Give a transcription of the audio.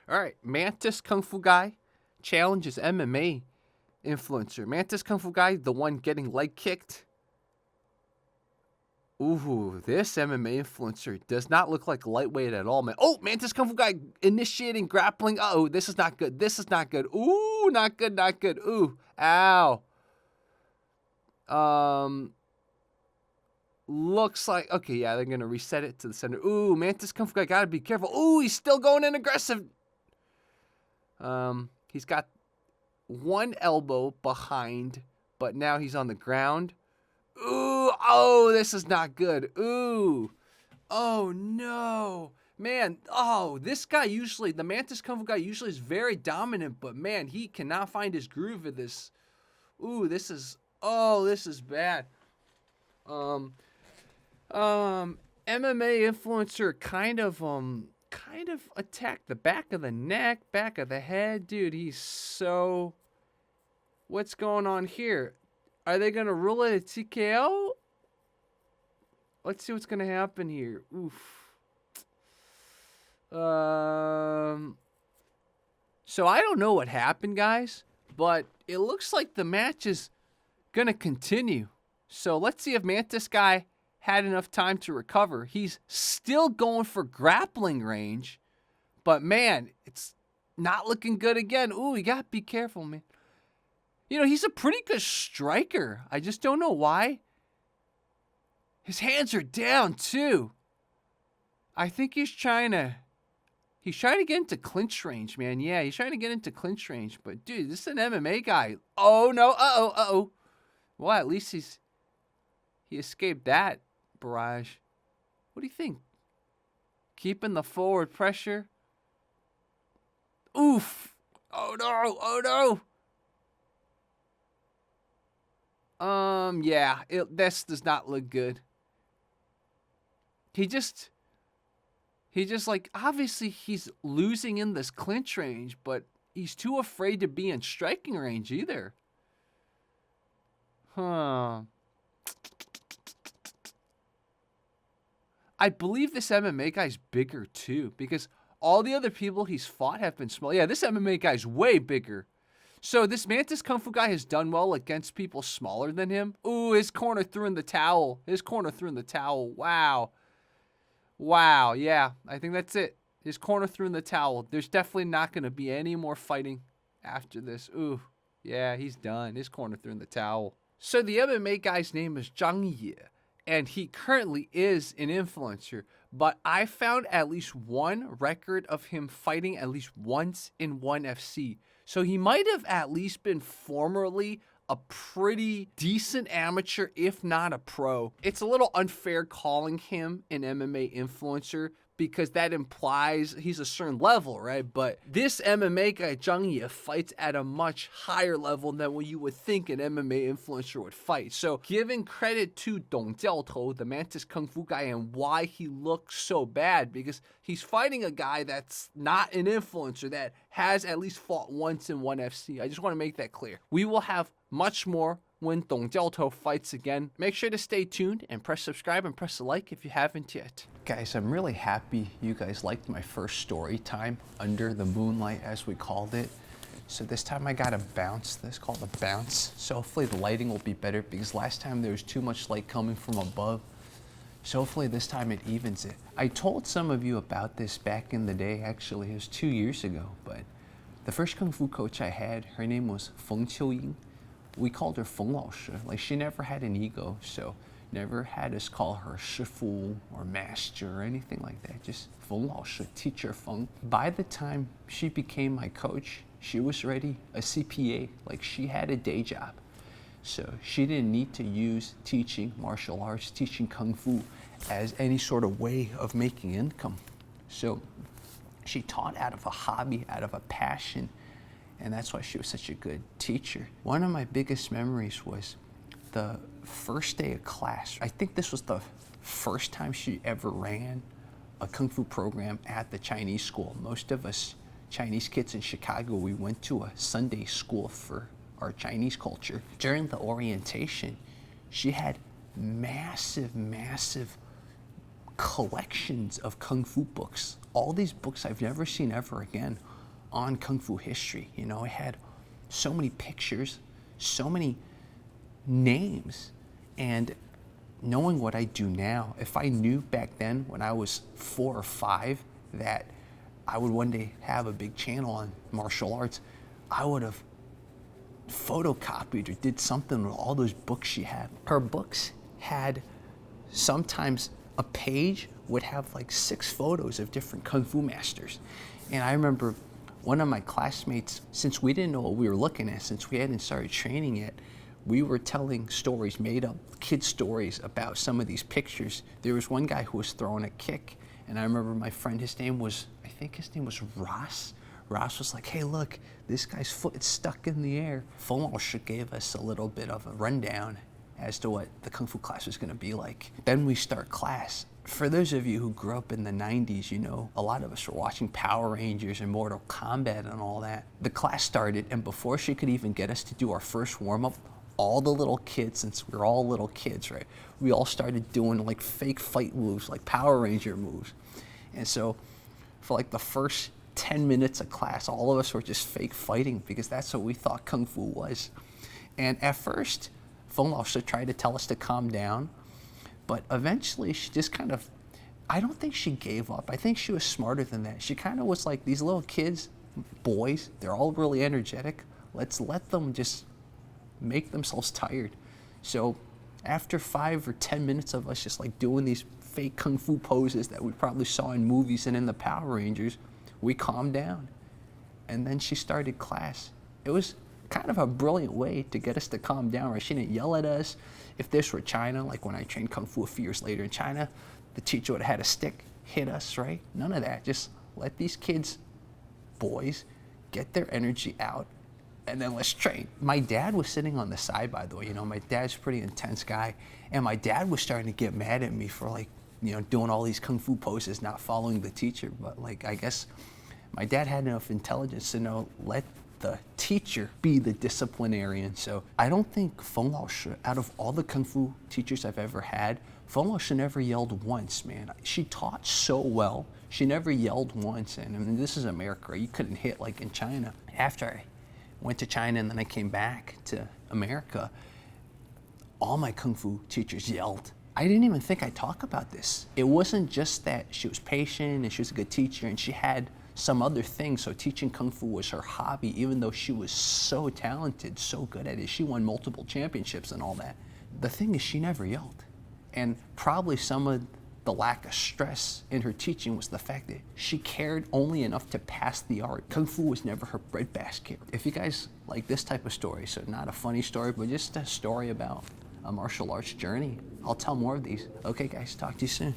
All right, Mantis Kungfu guy challenges MMA influencer. Mantis Kungfu guy, the one getting leg kicked. Ooh, this MMA influencer does not look like lightweight at all, man. Oh, Mantis Kung Fu guy initiating grappling. Uh-oh, this is not good. This is not good. Ooh, not good, not good. Ooh, ow. Looks like, okay, yeah, they're going to reset it to the center. Ooh, Mantis Kung Fu guy, gotta be careful. Ooh, he's still going in aggressive. He's got one elbow behind, but now he's on the ground. Ooh, oh, this is not good. Ooh, oh no. Man, oh, this guy usually, the Mantis Kung Fu guy usually is very dominant, but man, he cannot find his groove of this. Ooh, this is bad. MMA influencer kind of attacked the back of the neck, back of the head. Dude, what's going on here? Are they going to rule it a TKO? Let's see what's going to happen here. Oof. So I don't know what happened, guys, but it looks like the match is going to continue. So let's see if Mantis guy had enough time to recover. He's still going for grappling range, but man, it's not looking good again. Ooh, you got to be careful, man. You know, he's a pretty good striker. I just don't know why. His hands are down, too. I think he's trying to get into clinch range, man. Yeah, he's trying to get into clinch range. But, dude, this is an MMA guy. Oh, no. Uh-oh. Well, at least he escaped that barrage. What do you think? Keeping the forward pressure. Oof. Oh, no. Yeah, this does not look good. He just like, obviously he's losing in this clinch range, but he's too afraid to be in striking range either. Huh. I believe this MMA guy's bigger too, because all the other people he's fought have been small. Yeah, this MMA guy's way bigger. So this Mantis Kung Fu guy has done well against people smaller than him. Ooh, his corner threw in the towel. Wow, yeah, I think that's it. His corner threw in the towel. There's definitely not going to be any more fighting after this. Ooh, yeah, he's done. His corner threw in the towel. So the MMA guy's name is Zhang Ye, and he currently is an influencer. But I found at least one record of him fighting at least once in ONE FC. So he might have at least been formerly a pretty decent amateur, if not a pro. It's a little unfair calling him an MMA influencer because that implies he's a certain level, right? But this MMA guy, Zhang Ye, fights at a much higher level than what you would think an MMA influencer would fight. So giving credit to Dong Jiaotou, the Mantis Kung Fu guy, and why he looks so bad, because he's fighting a guy that's not an influencer, that has at least fought once in ONE FC. I just want to make that clear. We will have much more when Dong Jiaotou fights again. Make sure to stay tuned and press subscribe and press the like if you haven't yet. Guys, I'm really happy you guys liked my first story time under the moonlight, as we called it. So this time I got a bounce. This is called a bounce. So hopefully the lighting will be better, because last time there was too much light coming from above. So hopefully this time it evens it. I told some of you about this back in the day. Actually, it was 2 years ago. But the first Kung Fu coach I had, her name was Feng Qiuying. We called her Feng Lao Shi. Like, she never had an ego, so never had us call her Shifu or Master or anything like that. Just Feng Lao Shi, Teacher Feng. By the time she became my coach, she was already a CPA. Like, she had a day job. So she didn't need to use teaching martial arts, teaching Kung Fu as any sort of way of making income. So she taught out of a hobby, out of a passion. And that's why she was such a good teacher. One of my biggest memories was the first day of class. I think this was the first time she ever ran a Kung Fu program at the Chinese school. Most of us Chinese kids in Chicago, we went to a Sunday school for our Chinese culture. During the orientation, she had massive collections of Kung Fu books. All these books I've never seen ever again. on Kung Fu history. You know, it had so many pictures, so many names, and knowing what I do now, if I knew back then when I was 4 or 5 that I would one day have a big channel on martial arts, I would have photocopied or did something with all those books she had. Her books had sometimes a page would have like 6 photos of different Kung Fu masters. And I remember one of my classmates, since we didn't know what we were looking at, since we hadn't started training yet, we were telling stories, made up kid stories about some of these pictures. There was one guy who was throwing a kick, and I remember my friend, I think his name was Ross. Ross was like, hey, look, this guy's foot is stuck in the air. Feng Lao Shi gave us a little bit of a rundown as to what the Kung Fu class was gonna be like. Then we start class. For those of you who grew up in the 90s, you know, a lot of us were watching Power Rangers and Mortal Kombat and all that. The class started, and before she could even get us to do our first warm-up, all the little kids, since we were all little kids, right, we all started doing like fake fight moves, like Power Ranger moves. And so for like the first 10 minutes of class, all of us were just fake fighting because that's what we thought Kung Fu was. And at first, Feng Lao Shi tried to tell us to calm down, but eventually she just kind of, I don't think she gave up. I think she was smarter than that. She kind of was like, these little kids, boys, they're all really energetic. Let's let them just make themselves tired. So after 5 or 10 minutes of us just like doing these fake Kung Fu poses that we probably saw in movies and in the Power Rangers, we calmed down. And then she started class. It was kind of a brilliant way to get us to calm down, right? She didn't yell at us. If this were China, like when I trained Kung Fu a few years later in China, the teacher would have had a stick, hit us, right? None of that. Just let these kids, boys, get their energy out, and then let's train. My dad was sitting on the side, by the way. You know, my dad's a pretty intense guy, and my dad was starting to get mad at me for like, you know, doing all these Kung Fu poses, not following the teacher. But like, I guess my dad had enough intelligence to know, let the teacher be the disciplinarian. So I don't think Feng Lao Shi, out of all the Kung Fu teachers I've ever had, Feng Lao Shi never yelled once, man. She taught so well. She never yelled once. And I mean, this is America. You couldn't hit like in China. After I went to China and then I came back to America, all my Kung Fu teachers yelled. I didn't even think I'd talk about this. It wasn't just that she was patient and she was a good teacher and she had some other things. So teaching Kung Fu was her hobby, even though she was so talented, so good at it. She won multiple championships and all that. The thing is, she never yelled. And probably some of the lack of stress in her teaching was the fact that she cared only enough to pass the art. Kung Fu was never her breadbasket. If you guys like this type of story, so not a funny story, but just a story about a martial arts journey, I'll tell more of these. Okay guys, talk to you soon.